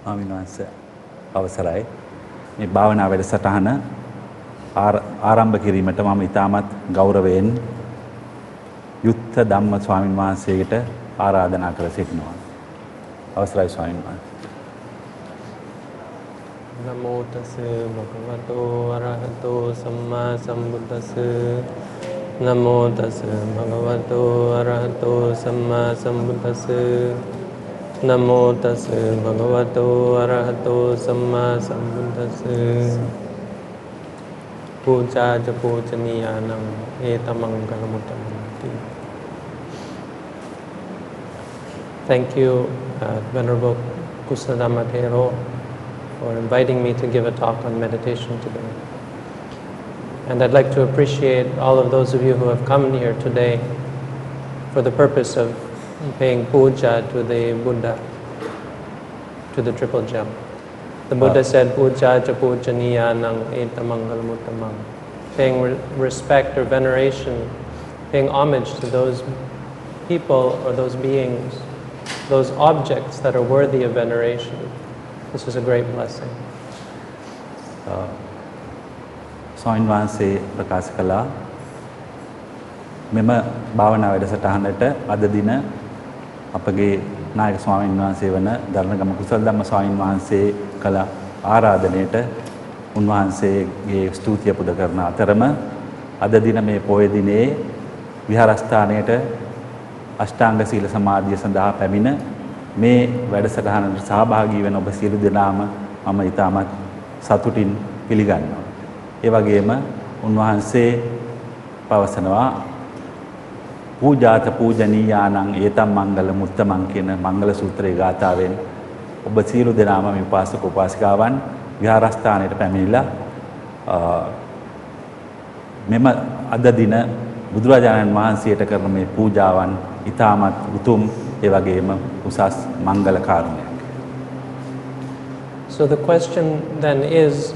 ස්වාමීන් වහන්සේ අවසරයි. මේ භාවනා වැඩසටහන ආරම්භ කිරීමට මම ඉතාමත් ගෞරවයෙන් යුත්තධම්ම ස්වාමීන් වහන්සේට ආරාධනා කර සිටිනවා. අවසරයි ස්වාමීන් වහන්සේ. නමෝ තස්සේ භගවතෝ අරහතෝ සම්මා සම්බුද්දස්සේ නමෝ තස්සේ භගවතෝ අරහතෝ සම්මා සම්බුද්දස්සේ නමෝ තස්සේ භගවතෝ අරහතෝ සම්මා සම්බුද්දස්සේ පූජාච පූජනීයානං ඒතමංගල මුත්තමන්ති. Thank you, Venerable Kusadhamma Thero, for inviting me to give a talk on meditation today. And I'd like to appreciate all of those of you who have come here today for the purpose of paying puja to the Buddha, to the Triple Gem. The Buddha said, puja cha pujaniyanang etamangalamuttamang. Paying respect or veneration, paying homage to those people or those beings, those objects that are worthy of veneration. This is a great blessing. ස්වාමීන් වහන්සේ ප්‍රකාශ කළා මෙම භාවනා වැඩසටහනට අද දින අපගේ නායක ස්වාමීන් වහන්සේ වන ධර්මගම කුසලධම්ම ස්වාමීන් වහන්සේ කළ ආරාධනයට උන්වහන්සේගේ ස්තුතිය පුද කරන අතරම අද දින මේ පොය දිනේ විහාරස්ථානයට අෂ්ටාංග සීල සමාධිය සඳහා පැමිණ මේ වැඩසටහනට සහභාගී වෙන ඔබ සියලු දෙනාම මම ඉතාමත් සතුටින් පිළිගන්නවා. ඒ වගේම උන්වහන්සේ පවසනවා පූජාත පූජනීයානං ඒතම් මංගල මුත්තමන් කියන මංගල සූත්‍රයේ ගාථාවෙන් ඔබ සියලු දෙනාම මේ උපාසක උපාසිකාවන් විහාරස්ථානයට පැමිණිලා මෙම අද දින බුදුරජාණන් වහන්සේට කරන මේ පූජාවන් ඉතාමත් උතුම් ඒ වගේම උසස් මංගල කාරණයක්. So the question then is,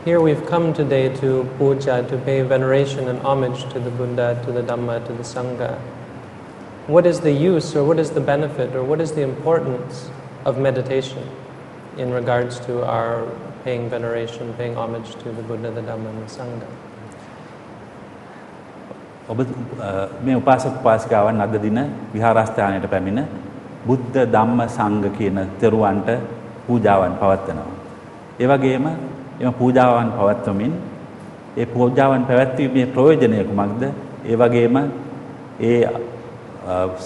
here we've come today to puja, to pay veneration and homage to the Buddha, to the Dhamma, to the Sangha. What is the use or what is the benefit or what is the importance of meditation in regards to our paying veneration, paying homage to the Buddha, the Dhamma and the Sangha? ඔබ මේ උපාසක උපාසිකාවන් අද දින විහාරස්ථානයට පැමිණ බුද්ධ ධම්ම සංඝ කියන තෙරුවන්ට පූජාවන් පවත්වනවා. ඒ වගේම එම පූජාවන් පවත්වමින් ඒ පූජාවන් පැවැත්වීමේ ප්‍රයෝජනය කුමක්ද? ඒ වගේම ඒ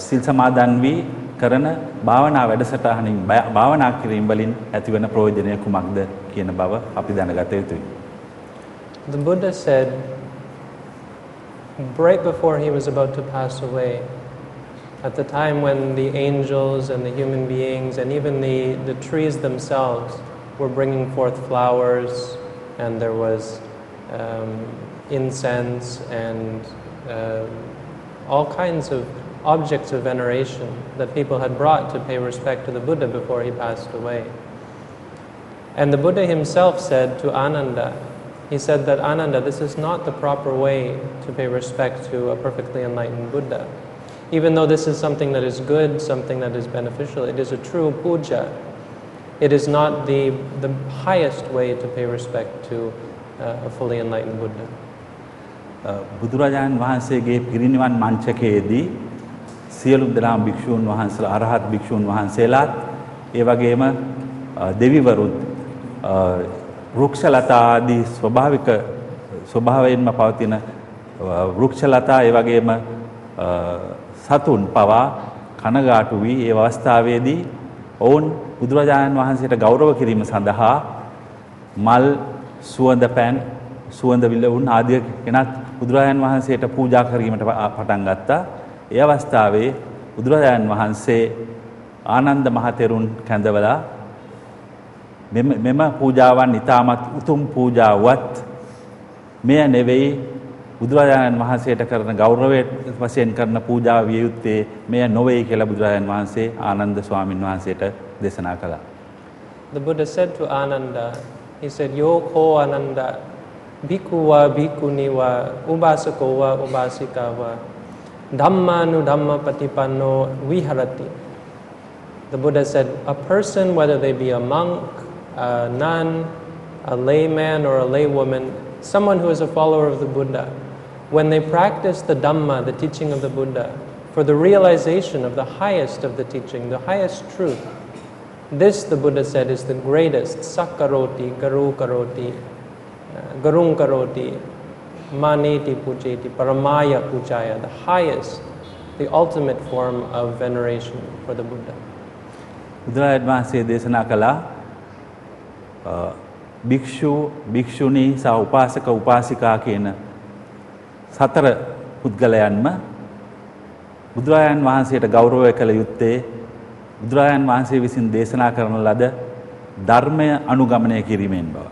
සිල් සමාදන් වී කරන භාවනා වැඩසටහනින් භාවනා කිරීම වලින් ඇතිවන ප්‍රයෝජනය කුමක්ද කියන බව අපි දැනගත යුතුයි. The Buddha said right before he was about to pass away, at the time when the angels and the human beings and even the trees themselves were bringing forth flowers, and there was incense and all kinds of objects of veneration that people had brought to pay respect to the Buddha before he passed away. And the Buddha himself said to Ananda, he said that, Ananda, this is not the proper way to pay respect to a perfectly enlightened Buddha. Even though this is something that is good, something that is beneficial, it is a true puja. It is not the highest way to pay respect to a fully enlightened Buddha. බුදුරජාණන් වහන්සේගේ පිරිනිවන් මංචකයේදී සියලු දෙනා භික්ෂූන් වහන්සේලා අරහත් භික්ෂූන් වහන්සේලාත් ඒ වගේම දෙවිවරුත් වෘක්ෂලතා ආදී ස්වභාවයෙන්ම පවතින වෘක්ෂලතා ඒ වගේම සතුන් පවා කනගාටු වී ඒ අවස්ථාවේදී ඔවුන් බුදුරජාණන් වහන්සේට ගෞරව කිරීම සඳහා මල් සුවඳ පැන් සුවඳ විලවුන් ආදී කෙනත් බුදුරජාණන් වහන්සේට පූජා කිරීමට පටන් ගත්තා. ඒ අවස්ථාවේ බුදුරජාණන් වහන්සේ ආනන්ද මහ තෙරුන් කැඳවලා මෙම පූජාවන් ඉතාමත් උතුම් පූජාවත් මෙය නෙවෙයි බුදුරජාණන් වහන්සේට කරන ගෞරවයෙන් වශයෙන් කරන පූජාව විය යුත්තේ මෙය නොවේ කියලා බුදුරජාණන් වහන්සේ ආනන්ද ස්වාමීන් වහන්සේට දේශනා කළා. The Buddha said to Ananda, he said, Yoko Ananda, bhikkhu wa bhikkhuni wa ubasako wa ubasika wa dhammanu dhamma patipanno viharati. The Buddha said, a person, whether they be a monk, a nun, a layman or a laywoman, someone who is a follower of the Buddha, when they practice the Dhamma, the teaching of the Buddha, for the realization of the highest of the teaching, the highest truth, this, the Buddha said, is the greatest, sakkaroti, garu karoti, garung karoti, maneti pujeti, paramaya pujaya, the highest, the ultimate form of veneration for the Buddha. බුදුරජාණන් වහන්සේ දේශනා කළා භික්ෂු භික්ෂුණී සහ උපාසක උපාසිකා කියන සතර පුද්ගලයන්ම බුදුරජාණන් වහන්සේට ගෞරවය කළ යුත්තේ බුදුරජාණන් වහන්සේ විසින් දේශනා කරන ලද ධර්මය අනුගමනය කිරීමෙන් බව.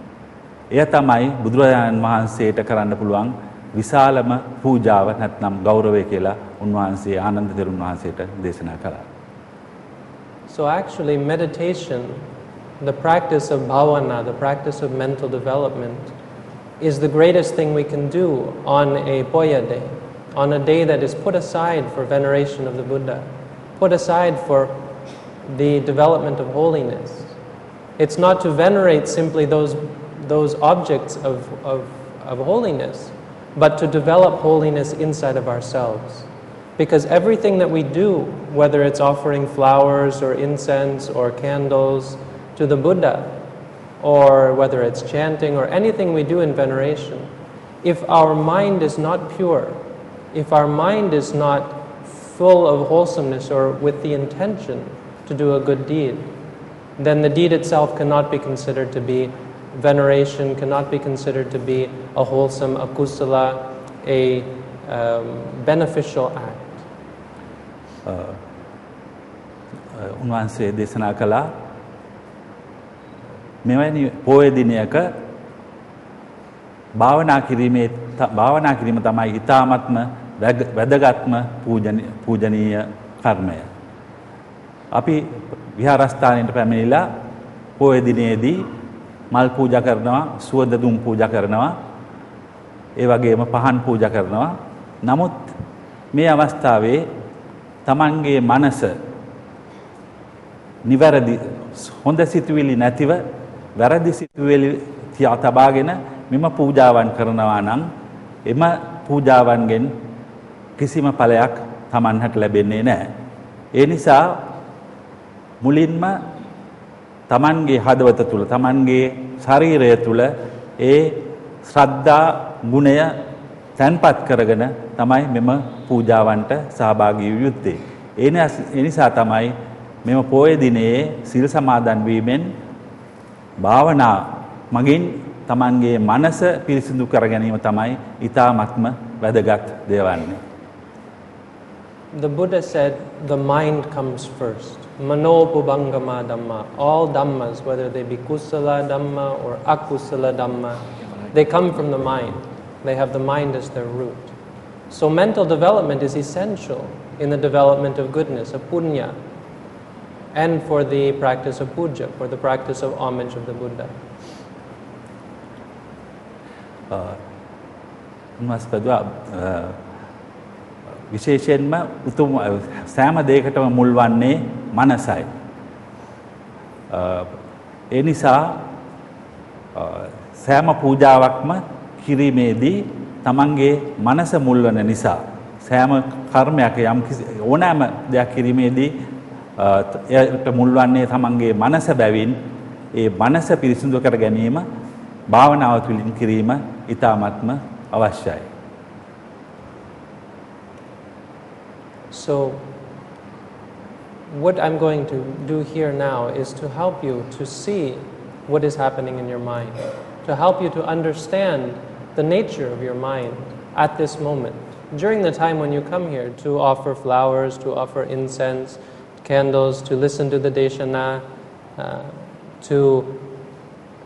එය තමයි බුදුරජාණන් වහන්සේට කරන්න පුළුවන් විශාලම පූජාව නැත්නම් ගෞරවය කියලා උන්වහන්සේ ආනන්ද තෙරුන් වහන්සේට දේශනා කළා. So actually meditation, the practice of bhavana, the practice of mental development, is the greatest thing we can do on a Poya day, on a day that is put aside for veneration of the Buddha, put aside for the development of holiness. It's not to venerate simply those objects of holiness, but to develop holiness inside of ourselves. Because everything that we do, whether it's offering flowers or incense or candles to the Buddha, or whether it's chanting or anything we do in veneration, if our mind is not pure, if our mind is not full of wholesomeness or with the intention to do a good deed, then the deed itself cannot be considered to be veneration, cannot be considered to be a wholesome, a kusala, a beneficial act. උන්වහන්සේ දේශනා කළා මෙවැනි පොය දිනයක භාවනා කිරීම තමයි ඊ타ත්ම වැදගත්ම පූජනීය කර්මය. අපි විහාරස්ථානයට පැමිණිලා පොය දිනේදී මල් පූජා කරනවා, සුවඳ දුම් පූජා කරනවා, ඒ වගේම පහන් පූජා කරනවා. නමුත් මේ අවස්ථාවේ තමන්ගේ මනස නිවැරදි හොඳ සිතුවිලි නැතිව වැරදි සිතුවිලි තියා තබාගෙන මෙම පූජාවන් කරනවා නම් එම පූජාවන්ගෙන් කිසිම ඵලයක් තමන්ට ලැබෙන්නේ නැහැ. ඒ නිසා මුලින්ම තමන්ගේ හදවත තුල තමන්ගේ ශරීරය තුල ඒ ශ්‍රද්ධා ගුණය තැන්පත් කරගෙන තමයි මෙම පූජාවන්ට සහභාගී වූ යුත්තේ. ඒ නිසා තමයි මෙම පොය දිනේ සිල් සමාදන් වීමෙන් භාවනා මගින් තමන්ගේ මනස පිරිසිදු කර ගැනීම තමයි ඊ타ත්ම වැදගත් දේවන්නේ. The Buddha said the mind comes first. Mano pubangama dhamma. All dhammas, whether they be kusala dhamma or akusala dhamma, they come from the mind. They have the mind as their root. So mental development is essential in the development of goodness, of punya, and for the practice of puja, for the practice of homage of the Buddha. විශේෂයෙන්ම උතුම් සෑම දෙයකටම මුල් වන්නේ මනසයි. ඒ නිසා සෑම පූජාවක්ම කිරීමේදී තමන්ගේ මනස මුල් වන නිසා සෑම කර්මයක් යම් ඕනෑම දෙයක් කිරීමේදී එයට මුල් වන්නේ තමන්ගේ මනස බැවින් ඒ මනස පිරිසිදු කර ගැනීම භාවනාව තුළින් කිරීම ඊ타ත්ම අවශ්‍යයි. So what I'm going to do here now is to help you to see what is happening in your mind, to help you to understand the nature of your mind at this moment, during the time when you come here to offer flowers, to offer incense, candles, to listen to the Desana, to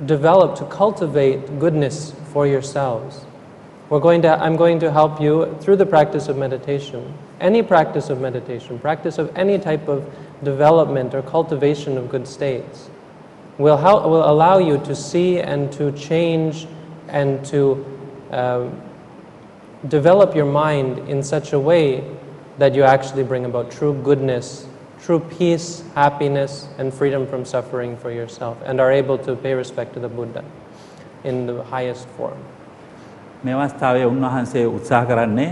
develop, to cultivate goodness for yourselves. I'm going to help you through the practice of meditation. Any practice of meditation, practice of any type of development or cultivation of good states will allow you to see and to change and to develop your mind in such a way that you actually bring about true goodness true peace, happiness, and freedom from suffering for yourself, and are able to pay respect to the Buddha in the highest form. මේ අවස්ථාවේ උන්වහන්සේ උත්සාහ කරන්නේ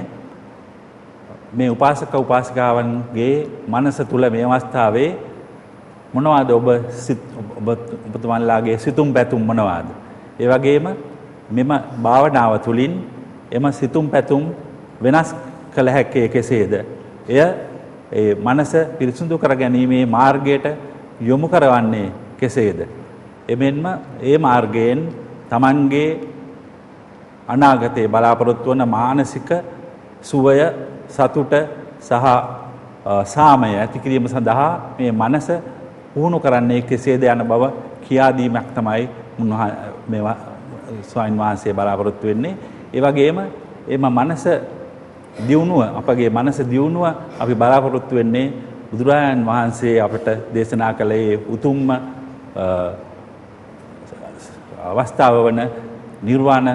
මේ උපාසක උපාසිකාවන්ගේ මනස තුල මේ අවස්ථාවේ මොනවාද ඔබතුමන්ලාගේ සිතුම් පැතුම් මොනවාද? ඒ වගේම මෙම භාවනාව තුළින් එම සිතුම් පැතුම් වෙනස් කළ හැක්කේ කෙසේද? එය ඒ මනස පිරිසිදු කර ගැනීමේ මාර්ගයට යොමු කරවන්නේ කෙසේද? එමෙන්ම ඒ මාර්ගයෙන් Tamanගේ අනාගතයේ බලාපොරොත්තු වන මානසික සුවය, සතුට සහ සාමය ඇති කිරීම සඳහා මේ මනස පුහුණු කරන්නේ කෙසේද යන බව කියා දීමක් තමයි මේවා ස්වාමීන් වහන්සේ බලාපොරොත්තු වෙන්නේ. ඒ වගේම එම මනස දියුණුව, අපගේ මනස දියුණුව අපි බලාපොරොත්තු වෙන්නේ බුදුරජාණන් වහන්සේ අපට දේශනා කළේ උතුම්ම අවස්ථාව වන නිර්වාණ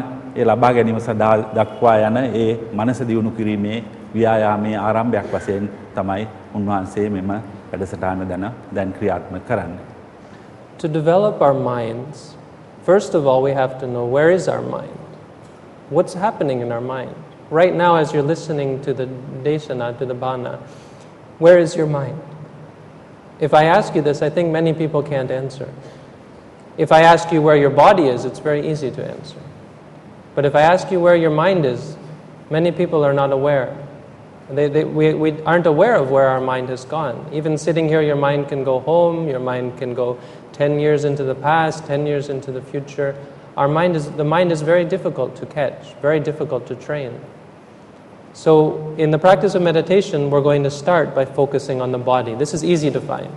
ලබා ගැනීම සඳහා දක්වා යන ඒ මනස දියුණු කිරීමේ ව්‍යායාමයේ ආරම්භයක් වශයෙන් තමයි උන්වහන්සේ මෙම වැඩසටහන දැන් ක්‍රියාත්මක කරන්නේ. To develop our minds, first of all we have to know, where is our mind? What's happening in our mind? Right now as you're listening to the Desana, to the Bana, where is your mind? If I ask you this, I think many people can't answer. If I ask you where your body is, it's very easy to answer. But if I ask you where your mind is, many people are not aware. We aren't aware of where our mind has gone. Even sitting here, your mind can go home, your mind can go 10 years into the past, 10 years into the future. The mind is very difficult to catch, very difficult to train. So in the practice of meditation, we're going to start by focusing on the body. This is easy to find.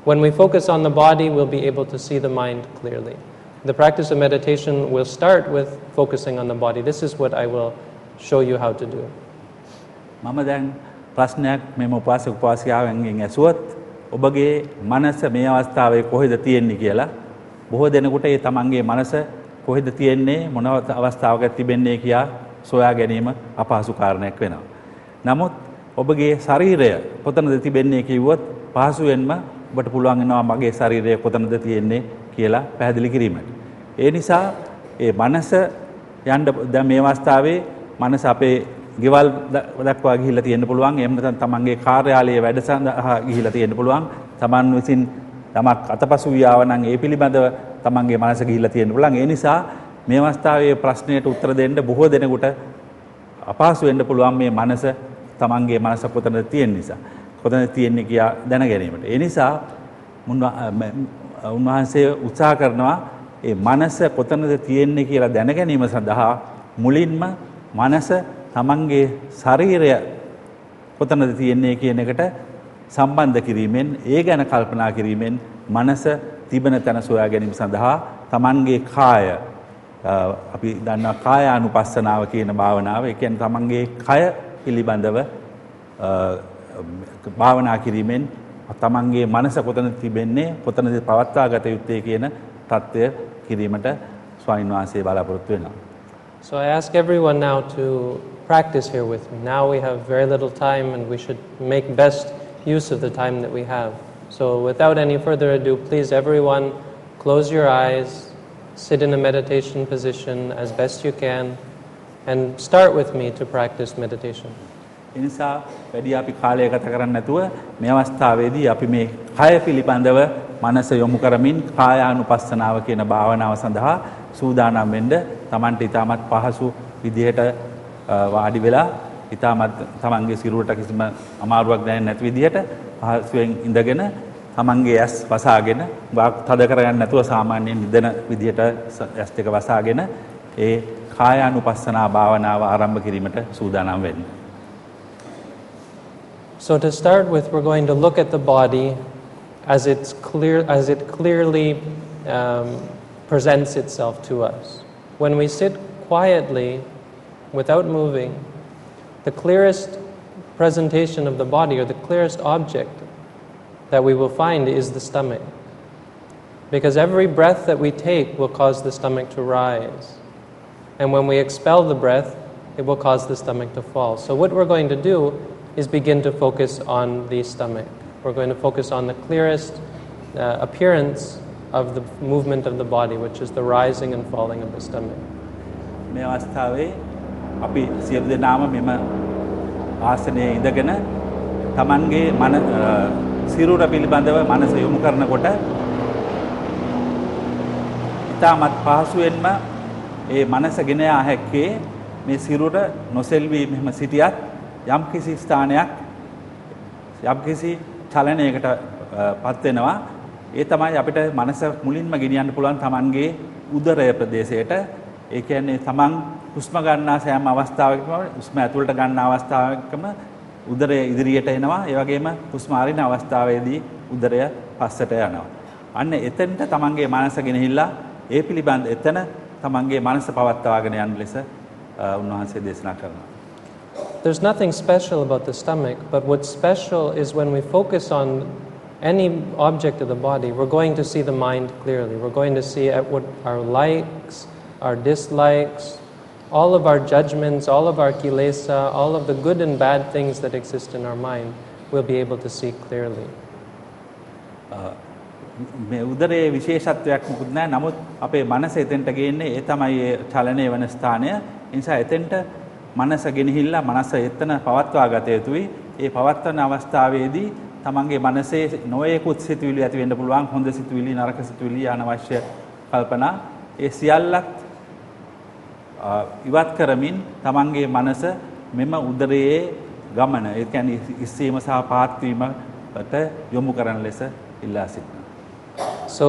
When we focus on the body, we'll be able to see the mind clearly. The practice of meditation will start with focusing on the body. This is what I will show you how to do. මම දැන් ප්‍රශ්නයක් මෙම උපාසක උපාසිකාවන්ගෙන් ඇසුවොත් ඔබගේ මනස මේ අවස්ථාවේ කොහෙද තියෙන්නේ කියලා බොහෝ දෙනෙකුට ඒ තමන්ගේ මනස කොහෙද තියෙන්නේ මොන අවස්ථාවක තිබෙන්නේ කියා සොයා ගැනීම අපහසු කාරණයක් වෙනවා. නමුත් ඔබගේ ශරීරය කොතනද තිබෙන්නේ කිව්වොත් පහසුවෙන්ම ඔබට පුළුවන් වෙනවා මගේ ශරීරය කොතනද තියෙන්නේ කියලා පැහැදිලි කිරීමට. ඒ නිසා ඒ මනස යන්න දැන් මේ අවස්ථාවේ මනස අපේ ගෙවල් දක්වා ගිහිල්ලා තියෙන්න පුළුවන්. එහෙම නැත්නම් තමන්ගේ කාර්යාලයේ වැඩ සඳහා ගිහිල්ලා තියෙන්න පුළුවන්. තමන් විසින් තමක් අතපසු වියාව නම් ඒ පිළිබඳව තමන්ගේ මනස ගිහිල්ලා තියෙන්න පුළුවන්. ඒ නිසා මේ අවස්ථාවේ ප්‍රශ්නයට උත්තර දෙන්න බොහෝ දෙනෙකුට අපහසු වෙන්න පුළුවන් මේ මනස තමන්ගේ මනස කොතනද තියෙන නිසා. කොතනද තියෙන්නේ කියා දැන ගැනීමට. ඒ නිසා උන්වහන්සේ උත්සාහ කරනවා ඒ මනස කොතනද තියෙන්නේ කියලා දැන ගැනීම සඳහා මුලින්ම මනස තමන්ගේ ශරීරය කොතනද තියෙන්නේ කියන එකට සම්බන්ධ කිරීමෙන් ඒ ගැන කල්පනා කිරීමෙන් මනස තිබෙන තැන සොයා ගැනීම සඳහා තමන්ගේ කාය අපි දන්නා කායානුපස්සනාව කියන භාවනාව. ඒ කියන්නේ තමන්ගේ කය පිළිබඳව භාවනා කිරීමෙන් තමන්ගේ මනස කොතනද තිබෙන්නේ කොතනද පවත්වා ගත යුත්තේ කියන தත්ත්වය කිරීමට ස්වාමීන් වහන්සේ බලාපොරොත්තු වෙනවා. So I ask everyone now to practice here with me. Now we have very little time and we should make best use of the time that we have. So without any further ado, please everyone close your eyes, sit in a meditation position as best you can, and start with me to practice meditation. එනිසා වැඩි අපි කාලය ගත කරන්නේ නැතුව මේ අවස්ථාවේදී අපි මේ කය පිළිබඳව මනස යොමු කරමින් කායානුපස්සනාව කියන භාවනාව සඳහා සූදානම් වෙන්න තමන්ට ඊටමත් පහසු විදිහට වාඩි වෙලා ඊටමත් තමන්ගේ සිරුරට කිසිම අමාරුවක් දැනෙන්නේ නැති විදිහට පහසුවෙන් ඉඳගෙන තමන්ගේ ඇස් වසාගෙන තද කරගන්න නැතුව සාමාන්‍යයෙන් නිදන විදිහට ඇස් දෙක වසාගෙන ඒ කායානුපස්සනා භාවනාව ආරම්භ කිරීමට සූදානම් වෙන්න. So to start with, we're going to look at the body as it clearly presents itself to us. When we sit quietly, without moving, the clearest presentation of the body, or the clearest object that we will find, is the stomach. Because every breath that we take will cause the stomach to rise. And when we expel the breath, it will cause the stomach to fall. So what we're going to do is begin to focus on the stomach. We're going to focus on the clearest appearance of the movement of the body, which is the rising and falling of the stomach. මේ අවස්ථාවේ අපි සියලු දෙනාම මෙම ආසනයේ ඉඳගෙන තමන්ගේ සිරුර පිළිබඳව මනස යොමු කරනකොට ඉතාමත් පහසුවෙන්ම ඒ මනස ගෙන යා හැක්කේ මේ සිරුර නොසෙල්වි මෙහෙම සිටියත් යම්කිසි ස්ථානයක් යම්කිසි චලනයකට පත් වෙනවා. ඒ තමයි අපිට මනස මුලින්ම ගෙනියන්න පුළුවන් තමන්ගේ උදරය ප්‍රදේශයට. ඒ කියන්නේ තමන් හුස්ම ගන්නා සෑම අවස්ථාවකම හුස්ම ඇතුළට ගන්න අවස්ථාවකම උදරය ඉදිරියට එනවා. ඒ වගේම හුස්ම අරින අවස්ථාවේදී උදරය පස්සට යනවා. අන්න එතෙන්ට තමන්ගේ මනස ගෙනහිල්ලා ඒ පිළිබඳ එතන තමන්ගේ මනස පවත්වාගෙන යන ලෙස උන්වහන්සේ දේශනා කරනවා. There's nothing special about the stomach, but what's special is when we focus on any object of the body, we're going to see the mind clearly. We're going to see at what our likes, our dislikes, all of our judgments, all of our kilesa, all of the good and bad things that exist in our mind, we'll be able to see clearly. මේ උදරයේ විශේෂත්වයක් මොකුත් නැහැ. නමුත් අපේ මනස එතෙන්ට ගේන්නේ ඒ තමයි ඒ චලනය වෙන ස්ථානය. ඒ නිසා එතෙන්ට මනස ගෙනහිල්ලා මනස එතන පවත්වා ගත යුතුයි. ඒ පවත්වන අවස්ථාවේදී තමන්ගේ මනසේ නොයෙකුත් සිතුවිලි ඇති වෙන්න පුළුවන්. හොඳ සිතුවිලි, නරක සිතුවිලි, අනවශ්‍ය කල්පනා. ඒ සියල්ලත් ඉවත් කරමින් තමන්ගේ මනස මෙම උදරයේ ගමන, ඒ කියන්නේ ඉස්සීම සහ පහත් වීමට යොමු කරන ලෙස ඉල්ලා සිටිනවා. So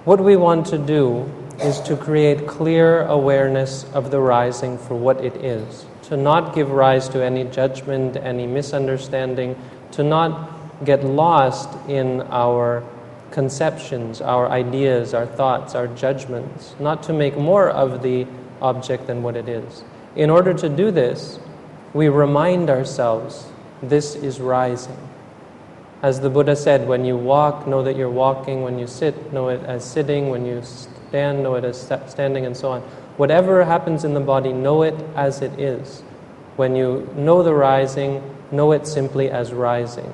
what we want to do is to create clear awareness of the rising for what it is, to not give rise to any judgment, any misunderstanding, to not get lost in our conceptions, our ideas, our thoughts, our judgments, not to make more of the object than what it is. In order to do this, we remind ourselves this is rising. As the Buddha said, when you walk, know that you're walking. When you sit, know it as sitting. When you stand, know it as standing, and so on. Whatever happens in the body, know it as it is. When you know the rising, know it simply as rising.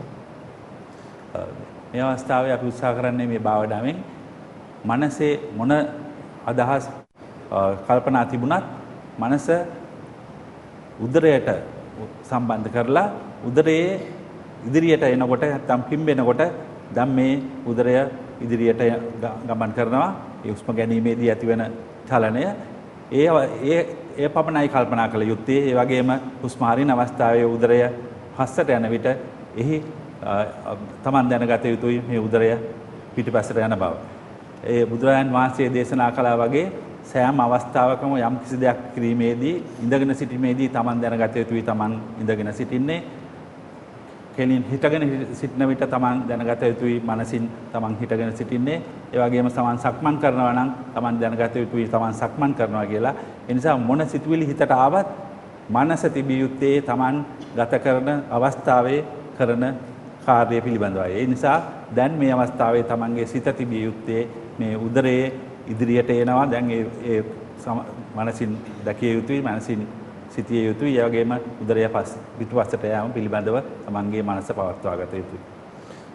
මේ අවස්ථාවේ අපි උත්සාහ කරන්නේ මේ භාවනාවෙන් මනසේ මොන අදහස් කල්පනා තිබුණත් මනස උදරයට සම්බන්ධ කරලා උදරයේ ඉදිරියට එනකොට නැත්නම් පිම්බෙනකොට දැන් මේ උදරය ඉදිරියට ගමන් කරනවා. ඒ උස්ම ගැනීමේදී ඇතිවන චලනය ඒ පමණයි කල්පනා කළ යුත්තේ. ඒ වගේම හුස්ම හරින අවස්ථාවේ උදරය පස්සට යන විට එහි තමන් දැනගත යුතුයි මේ උදරය පිටිපස්සට යන බව. ඒ බුදුරජාණන් වහන්සේ දේශනා කළා වගේ සෑම අවස්ථාවකම යම් කිසි දෙයක් කිරීමේදී ඉඳගෙන සිටීමේදී තමන් දැනගත යුතුයි තමන් ඉඳගෙන සිටින්නේ. කෙලින් හිටගෙන සිටින විට තමන් දැනගත යුතුයි මනසින් තමන් හිටගෙන සිටින්නේ. ඒ වගේම තමන් සක්මන් කරනවා නම් තමන් දැනගත යුතුයි තමන් සක්මන් කරනවා කියලා. ඒ නිසා මොන සිතුවිලි හිතට ආවත් මනස තිබිය යුත්තේ තමන් ගත කරන අවස්ථාවේ කරන කාර්යය පිළිබඳවයි. ඒ නිසා දැන් මේ අවස්ථාවේ තමන්ගේ සිත තිබිය යුත්තේ මේ උදරයේ ඉදිරියට එනවා. දැන් ඒ මනසින් දැකිය යුතුයි, මනසින් සිටිය යුතුයි. ඒ වගේම උදරය පිටුපස්සට යාම පිළිබඳව තමන්ගේ මනස පවත්වා ගත යුතුයි.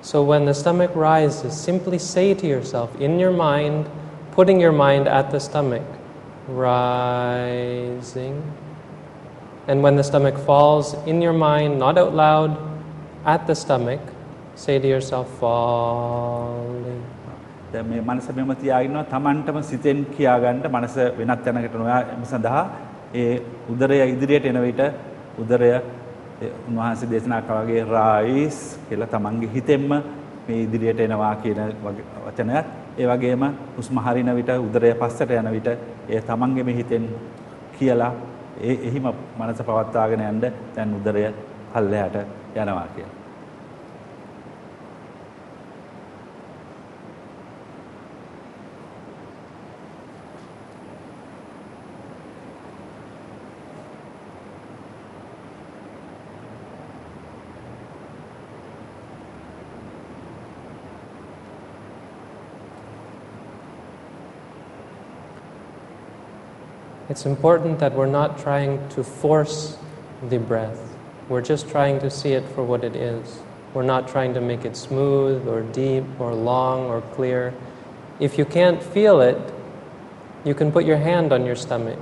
So when the stomach rises, simply say to yourself in your mind, putting your mind at the stomach, rising. And when the stomach falls, in your mind, not out loud, at the stomach, say to yourself, falling. දැන් මේ මනස මෙම තියාගෙනවා තමන්ටම සිතෙන් කියාගන්න මනස වෙනත් තැනකට නොයම සඳහා ඒ උදරය ඉදිරියට එන විට උදරය උන්වහන්සේ දේශනා කළා වගේ රයිස් කියලා තමන්ගේ හිතෙන්ම මේ ඉදිරියට එනවා කියන වචනයත් ඒ වගේම හුස්ම හරින විට උදරය පස්සට යන විට ඒ තමන්ගේම හිතෙන් කියලා එහිම මනස පවත්වාගෙන යන්න දැන් උදරය පල්ලෙහාට යනවා කියලා. It's important that we're not trying to force the breath. We're just trying to see it for what it is. We're not trying to make it smooth or deep or long or clear. If you can't feel it, you can put your hand on your stomach.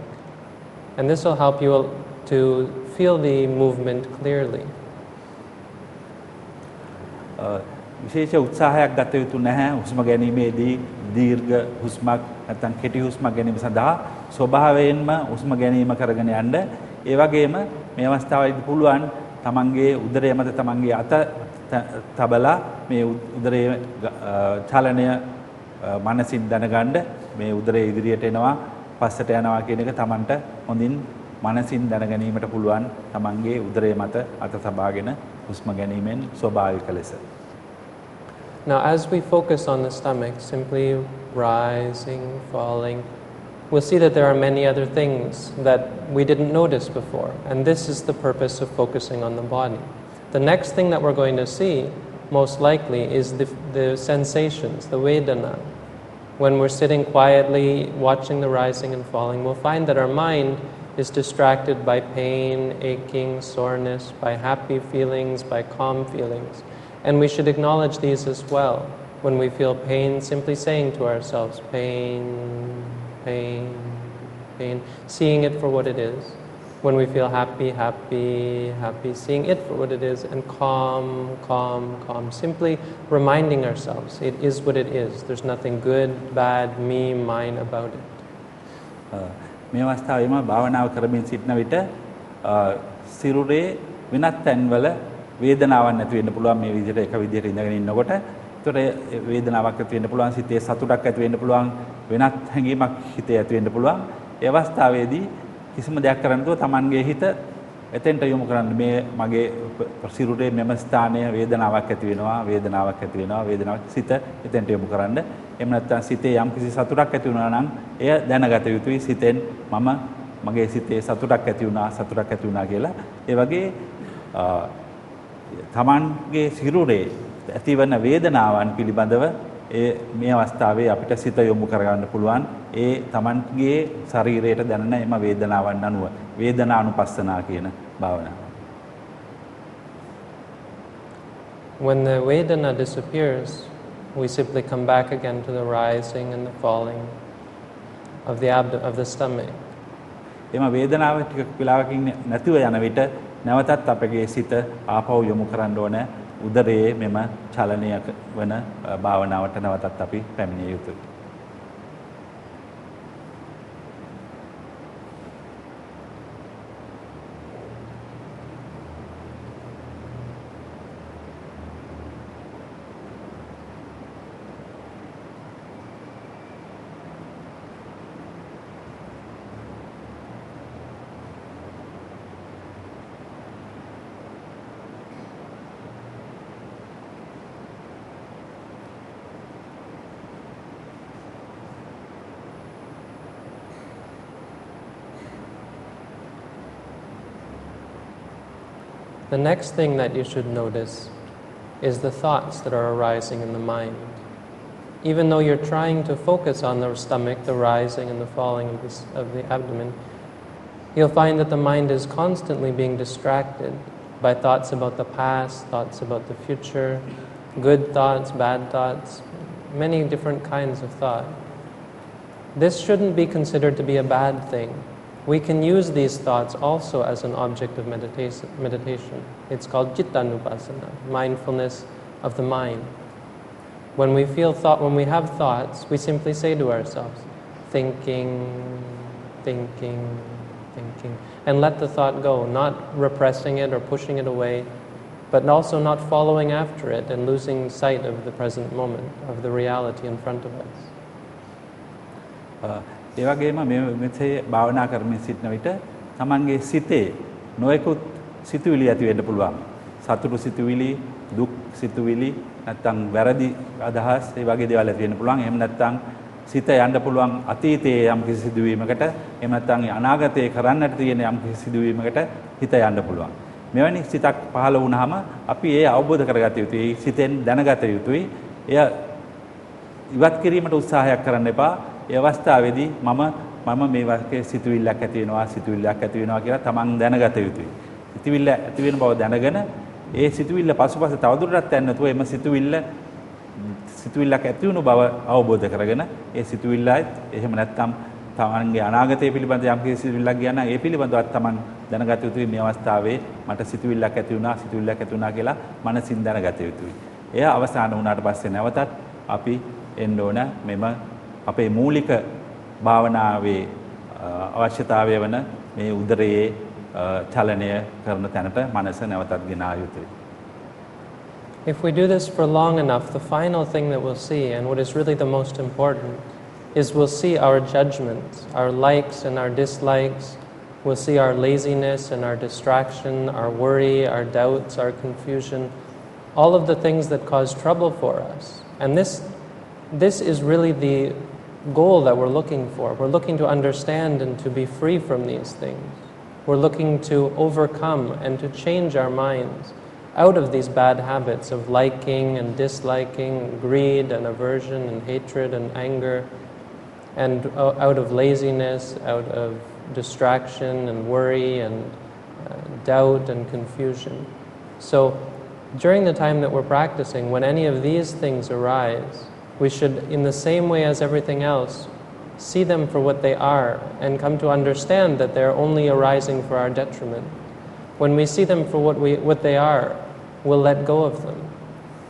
And this will help you to feel the movement clearly. විශේෂ උත්සාහයක් ගත යුතු නැහැ හුස්ම ගැනීමේදී දීර්ඝ හුස්මක් නැත්නම් කෙටි හුස්මක් ගැනීම සඳහා ස්වභාවයෙන්ම හුස්ම ගැනීම කරගෙන යන්න. ඒ වගේම මේ අවස්ථාවේදී පුළුවන් තමන්ගේ උදරය මත තමන්ගේ අත තබලා මේ උදරයේ චලනය මනසින් දැනගන්න. මේ උදරය ඉදිරියට එනවා පස්සට යනවා කියන එක තමන්ට හොඳින් මනසින් දැනගැනීමට පුළුවන් තමන්ගේ උදරය මත අත තබාගෙන හුස්ම ගැනීමෙන් ස්වභාවික ලෙස. Now, as we focus on the stomach, simply rising, falling, we'll see that there are many other things that we didn't notice before. And this is the purpose of focusing on the body. The next thing that we're going to see, most likely, is the sensations, the Vedana. When we're sitting quietly, watching the rising and falling, we'll find that our mind is distracted by pain, aching, soreness, by happy feelings, by calm feelings. And we should acknowledge these as well. When we feel pain, simply saying to ourselves, pain, pain, pain, seeing it for what it is. When we feel happy, happy, happy, seeing it for what it is, and calm, calm, calm. Simply reminding ourselves, it is what it is. There's nothing good, bad, me, mine about it. මේ අවස්ථාවේම භාවනාව කරමින් සිටන විට සිරුරේ වෙනත් තැන්වල වේදනාවක් නැති වෙන්න පුළුවන් මේ විදිහට එක විදිහට ඉඳගෙන ඉන්නකොට. ඒතකොට වේදනාවක් ඇති වෙන්න පුළුවන්, සිතේ සතුටක් ඇති වෙන්න පුළුවන්, වෙනත් හැඟීමක් හිතේ ඇති වෙන්න පුළුවන්. ඒ අවස්ථාවේදී කිසිම දෙයක් කරන්න නැතුව Tamanගේ හිත එතෙන්ට යොමු කරන්න. මේ මගේ සිරුරේ මෙම ස්ථානයේ වේදනාවක් ඇති වෙනවා, වේදනාවක් ඇති වෙනවා, වේදනාවක් සිත එතෙන්ට යොමු කරන්න. එහෙම නැත්නම් සිතේ යම් කිසි සතුටක් ඇති වුණා නම් එය දැනගත යුතුයි. සිතෙන් මම මගේ සිතේ සතුටක් ඇති වුණා කියලා. ඒ වගේ තමන්ගේ සිරුරේ ඇතිවන වේදනාවන් පිළිබඳව මේ අවස්ථාවේ අපිට සිත යොමු කරගන්න පුළුවන්. ඒ තමන්ගේ ශරීරයට දැනෙන එම වේදනාවන් අනුව වේදනානුපස්සනා කියන භාවනාව. When the Vedana disappears, we simply come back again to the rising and the falling of the stomach. එම වේදනාව ටික වෙලාවකින් නැතිව යන විට නැවතත් අපගේ සිත ආපහු යොමු කරන්න ඕන උදරයේ මෙම චලනය වන භාවනාවට නැවතත් අපි පැමිණිය යුතුයි. The next thing that you should notice is the thoughts that are arising in the mind. Even though you're trying to focus on the stomach, the rising and the falling of the abdomen, you'll find that the mind is constantly being distracted by thoughts about the past, thoughts about the future, good thoughts, bad thoughts, many different kinds of thought. This shouldn't be considered to be a bad thing. We can use these thoughts also as an object of meditation. It's called Cittanupassana, mindfulness of the mind. When we have thoughts, we simply say to ourselves, thinking, thinking, thinking, and let the thought go, not repressing it or pushing it away, but also not following after it and losing sight of the present moment, of the reality in front of us. ඒ වගේම මෙසේ භාවනා කරමින් සිටන විට තමන්ගේ සිතේ නොයෙකුත් සිතුවිලි ඇති වෙන්න පුළුවන්. සතුටු සිතුවිලි, දුක් සිතුවිලි, නැත්නම් වැරදි අදහස්, ඒ වගේ දේවල් ඇති වෙන්න පුළුවන්. එහෙම නැත්නම් සිත යන්න පුළුවන් අතීතයේ යම් කිසි සිදුවීමකට, එහෙම නැත්නම් අනාගතයේ කරන්නට තියෙන යම් කිසි සිදුවීමකට හිත යන්න පුළුවන්. මෙවැනි සිතක් පහළ වුණාම අපි ඒ අවබෝධ කරගත යුතුයි, සිතෙන් දැනගත යුතුයි. එය ඉවත් කිරීමට උත්සාහයක් කරන්න එපා. ඒ අවස්ථාවේදී මම මේ වාක්‍යයේ සිතුවිල්ලක් ඇති වෙනවා කියලා තමන් දැනගත යුතුයි. සිතුවිල්ල ඇති වෙන බව දැනගෙන ඒ සිතුවිල්ල පසුපස තවදුරටත් යන්නේ නැතුව එම සිතුවිල්ලක් ඇති වුණු බව අවබෝධ කරගෙන ඒ සිතුවිල්ලයි එහෙම නැත්නම් තමන්ගේ අනාගතය පිළිබඳ යම් කිසි සිතුවිල්ලක් ගියා නම් ඒ පිළිබඳවත් තමන් දැනගත යුතුයි මේ අවස්ථාවේ මට සිතුවිල්ලක් ඇති වුණා කියලා මනසින් දැනගත යුතුයි. එය අවසන් වුණාට පස්සේ නැවතත් අපි එන්න ඕන මෙම අපේ මූලික භාවනාවේ අවශ්‍යතාවය වන මේ උදරයේ චලනය කරන තැනට මනස නැවතත් ගෙනා යුතුයි. If we do this for long enough, the final thing that we'll see, and what is really the most important, is we'll see our judgments, our likes and our dislikes. We'll see our laziness and our distraction, our worry, our doubts, our confusion, all of the things that cause trouble for us. And this is really the goal that we're looking for. We're looking to understand and to be free from these things. We're looking to overcome and to change our minds out of these bad habits of liking and disliking, greed and aversion and hatred and anger, and out of laziness, out of distraction and worry and doubt and confusion. So during the time that we're practicing, when any of these things arise, we should, in the same way as everything else, see them for what they are and come to understand that they're only arising for our detriment. When we see them for what they are, we'll let go of them.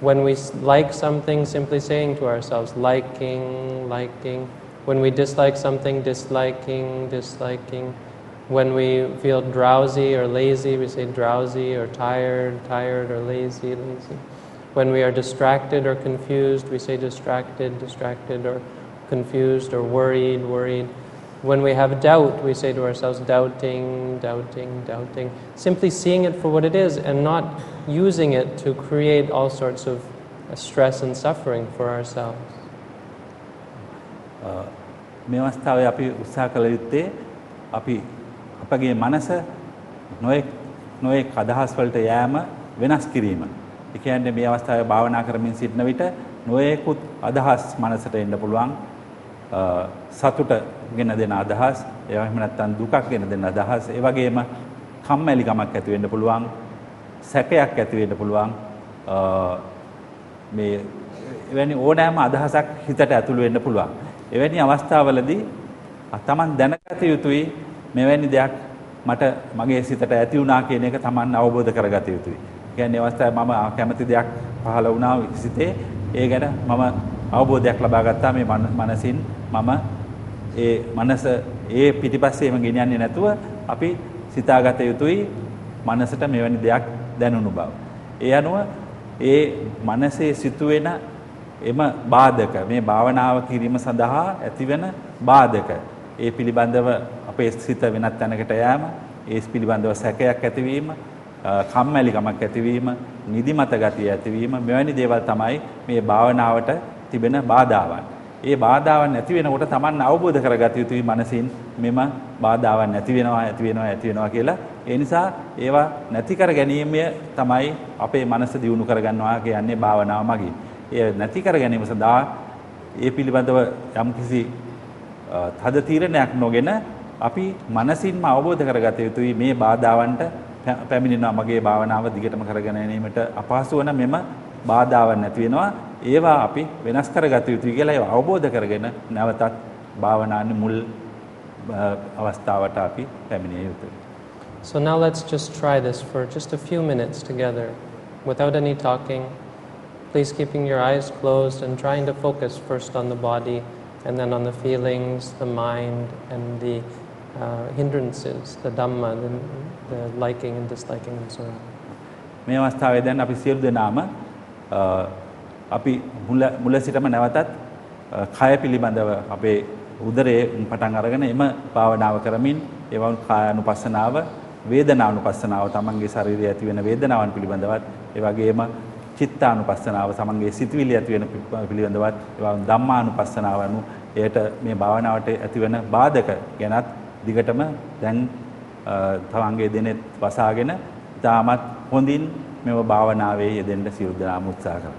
When we like something, simply saying to ourselves, liking. When we dislike something, disliking. When we feel drowsy or lazy, we say drowsy, or tired or lazy. When we are distracted or confused, we say distracted, or confused, or worried. When we have doubt, we say to ourselves doubting. Simply seeing it for what it is and not using it to create all sorts of stress and suffering for ourselves. මේ අවස්ථාවේ අපි උත්සාහ කළ යුත්තේ අපි අපගේ මනස නොයෙක් අදහස් වලට යෑම වෙනස් කිරීම. ඒ කියන්නේ මේ අවස්ථාවේ භාවනා කරමින් සිටන විට නොයෙකුත් අදහස් මනසට එන්න පුළුවන්. සතුට ගෙන දෙන අදහස්, එහෙම නැත්නම් දුකක් ගෙන දෙන අදහස්, ඒ වගේම කම්මැලිකමක් ඇති වෙන්න පුළුවන්, සැකයක් ඇති වෙන්න පුළුවන්. මේ එවැනි ඕනෑම අදහසක් හිතට ඇතුළු වෙන්න පුළුවන්. එවැනි අවස්ථාවලදී තමන් දැනගත යුතුයි මෙවැනි දෙයක් මට මගේ සිතට ඇති වුණා කියන එක තමන් අවබෝධ කරගත යුතුයි. කියන්නේ අවස්ථාවේ මම කැමති දෙයක් පහළ වුණා සිතේ, ඒ ගැන මම අවබෝධයක් ලබා ගත්තා මේ මනසින්. මම ඒ මනස ඒ පිටිපස්සේම ගෙනියන්නේ නැතුව අපි සිතාගත යුතුයි මනසට මෙවැනි දෙයක් දැනුණු බව. ඒ අනුව ඒ මනසේ සිදුවෙන එම බාධක, මේ භාවනාව කිරීම සඳහා ඇතිවන බාධක, ඒ පිළිබඳව අපේ සිත වෙනත් තැනකට යෑම, ඒ පිළිබඳව සැකයක් ඇතිවීම, කම්මැලිකමක් ඇතිවීම, නිදිමත ගතිය ඇතිවීම, මෙවැනි දේවල් තමයි මේ භාවනාවට තිබෙන බාධාවන්. ඒ බාධාවන් නැති වෙනකොට Taman අවබෝධ කරගත යුතුයි මනසින් මෙම බාධාවන් නැති වෙනවා කියලා. ඒ නිසා ඒවා නැති කර ගැනීම තමයි අපේ මනස දියුණු කරගන්නවා කියන්නේ භාවනාව මගින්. ඒ නැති කර ගැනීම සඳහා ඒ පිළිබඳව යම්කිසි තද තීරණයක් නොගෙන අපි මනසින්ම අවබෝධ කරගත යුතුයි මේ බාධාවන්ට පැමිණෙනවා මගේ භාවනාව දිගටම කරගෙන යෑමට අපහසු වන මෙම බාධාවන් නැති වෙනවා. ඒවා අපි වෙනස් කරගත යුතුයි කියලා ඒවා අවබෝධ කරගෙන නැවතත් භාවනාවේ මුල් අවස්ථාවට අපි පැමිණිය යුතුයි. So now let's just try this for just a few minutes together without any talking. Please keeping your eyes closed and trying to focus first on the body and then on the feelings, the mind, and the hindrances, the Dhamma, the liking and disliking and so on. මේ අවස්ථාවේ දැන් අපි සියලු දෙනාම අපි මුල සිටම නැවතත් කය පිළිබඳව අපේ උදරයේ පටන් අරගෙන එම භාවනාව කරමින් ඒවන් කායानुපස්සනාව, වේදනානුපස්සනාව, තමන්ගේ ශරීරයේ ඇති වෙන වේදනාවන් පිළිබඳවත්, ඒ වගේම චිත්තානුපස්සනාව, තමන්ගේ සිතුවිලි ඇති වෙන පිළිබඳවත්, ඒවන් ධම්මානුපස්සනාව anu එයට මේ භාවනාවට ඇති වෙන බාධක ගැනත් දිගටම දැන් තමන්ගේ දෙනෙත් වසාගෙන තාමත් හොඳින් මෙව භාවනාවේ යෙදෙන්න සියලු දෙනාම උත්සාහ කරමු.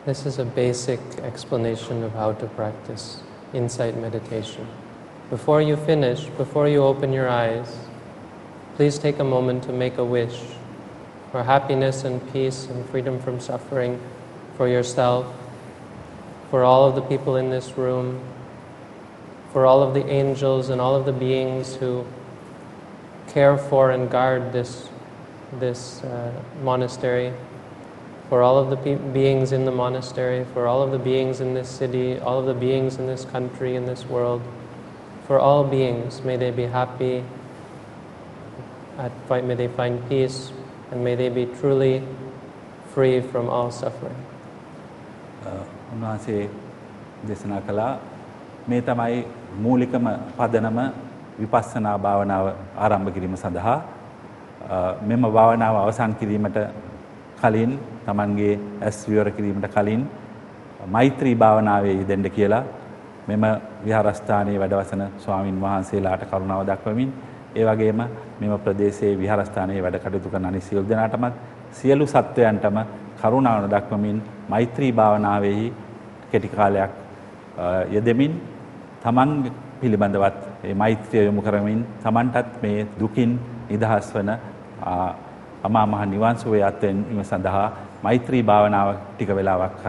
This is a basic explanation of how to practice insight meditation. Before you finish, before you open your eyes, please take a moment to make a wish for happiness and peace and freedom from suffering for yourself, for all of the people in this room, for all of the angels and all of the beings who care for and guard this monastery, for all of the beings in the monastery, for all of the beings in this city, all of the beings in this country, in this world, for all beings, may they be happy, may they find peace, and may they be truly free from all suffering. උන්වහන්සේ දේශනා කළා මේ තමයි මූලිකම පදනම විපස්සනා භාවනාව ආරම්භ කිරීම සඳහා මෙම භාවනාව අවසන් කිරීමට කලින් Tamanගේ ඇස් විවර කිරීමට කලින් මෛත්‍රී භාවනාවේ යෙදෙන්න කියලා මෙම විහාරස්ථානයේ වැඩවසන ස්වාමින් වහන්සේලාට කරුණාව දක්වමින් ඒ වගේම මෙම ප්‍රදේශයේ විහාරස්ථානයේ වැඩ කටයුතු කරන අනිත් සියලු දෙනාටම සියලු සත්වයන්ටම කරුණාව දක්වමින් මෛත්‍රී භාවනාවෙහි කෙටි කාලයක් යෙදෙමින් තමන් පිළිබඳවත් මේ මෛත්‍රිය යොමු කරමින් තමන්ටත් මේ දුකින් නිදහස් වන අමා මහ නිවන් සුවය අත්වීම සඳහා මෛත්‍රී භාවනාව ටික වෙලාවක්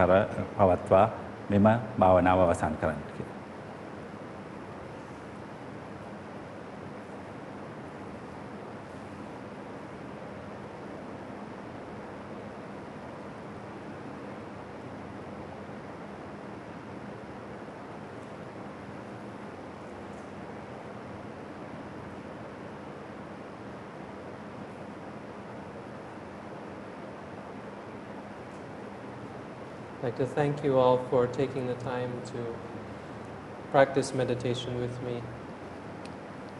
පවත්වා මෙම භාවනාව අවසන් කරන්න කියලා. I'd like to thank you all for taking the time to practice meditation with me.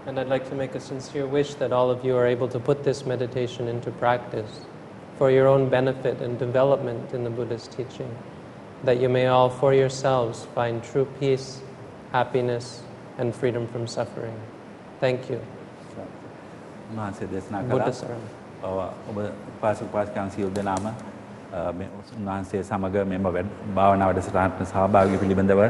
And I'd like to make a sincere wish that all of you are able to put this meditation into practice for your own benefit and development in the Buddhist teaching, that you may all for yourselves find true peace, happiness, and freedom from suffering. Thank you. Buddha Saram. උන්වහන්සේ සමග මෙම භාවනා වැඩසටහනට සහභාගී පිළිබඳව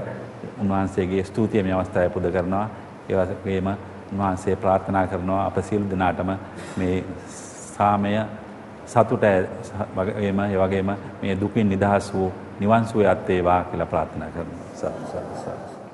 උන්වහන්සේගේ ස්තුතිය මේ අවස්ථාවේ පුද කරනවා. ඒ වගේම උන්වහන්සේ ප්‍රාර්ථනා කරනවා අප සියලු දෙනාටම මේ සාමය සතුට ඒ වගේම මේ දුකින් නිදහස් වූ නිවන් සුවයත් වේවා කියලා ප්‍රාර්ථනා කරනවා.